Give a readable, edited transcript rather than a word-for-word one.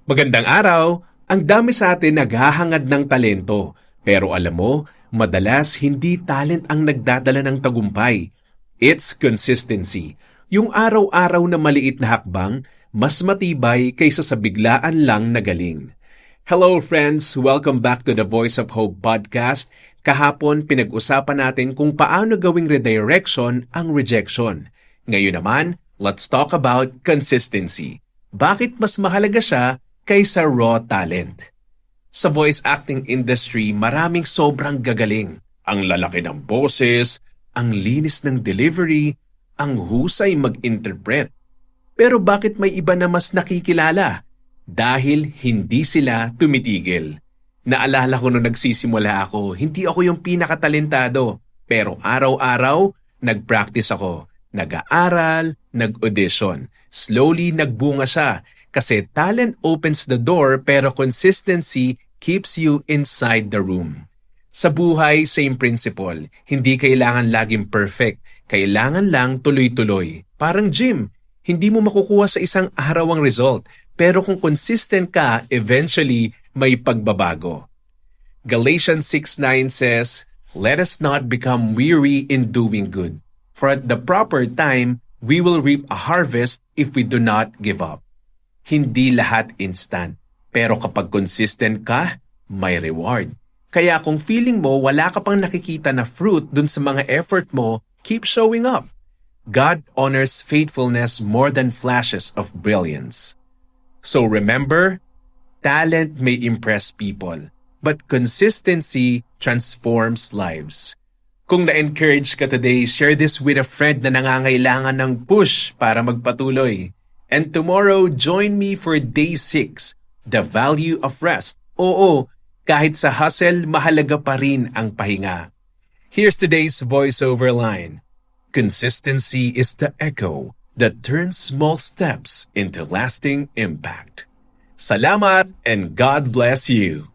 Magandang araw! Ang dami sa atin naghahangad ng talento. Pero alam mo, madalas hindi talent ang nagdadala ng tagumpay. It's consistency. Yung araw-araw na maliit na hakbang, mas matibay kaysa sa biglaan lang na galing. Hello friends! Welcome back to the Voice of Hope podcast. Kahapon pinag-usapan natin kung paano gawing redirection ang rejection. Ngayon naman, let's talk about consistency. Bakit mas mahalaga siya kaysa raw talent? Sa voice acting industry, maraming sobrang gagaling. Ang lalaki ng boses, ang linis ng delivery, ang husay mag-interpret. Pero bakit may iba na mas nakikilala? Dahil hindi sila tumitigil. Naalala ko nung nagsisimula ako, hindi ako yung pinakatalentado. Pero araw-araw, nag-practice ako. Nag-aaral, nag-audition. Slowly nagbunga siya. Kasi talent opens the door pero consistency keeps you inside the room. Sa buhay, same principle. Hindi kailangan laging perfect. Kailangan lang tuloy-tuloy. Parang gym. Hindi mo makukuha sa isang araw ang result. Pero kung consistent ka, eventually may pagbabago. Galatians 6:9 says, "Let us not become weary in doing good. For at the proper time, we will reap a harvest if we do not give up." Hindi lahat instant. Pero kapag consistent ka, may reward. Kaya kung feeling mo wala ka pang nakikita na fruit dun sa mga effort mo, keep showing up. God honors faithfulness more than flashes of brilliance. So remember, talent may impress people, but consistency transforms lives. Kung na-encourage ka today, share this with a friend na nangangailangan ng push para magpatuloy. And tomorrow, join me for Day 6, The Value of Rest. Oo, kahit sa hustle, mahalaga pa rin ang pahinga. Here's today's voiceover line. Consistency is the echo that turns small steps into lasting impact. Salamat and God bless you.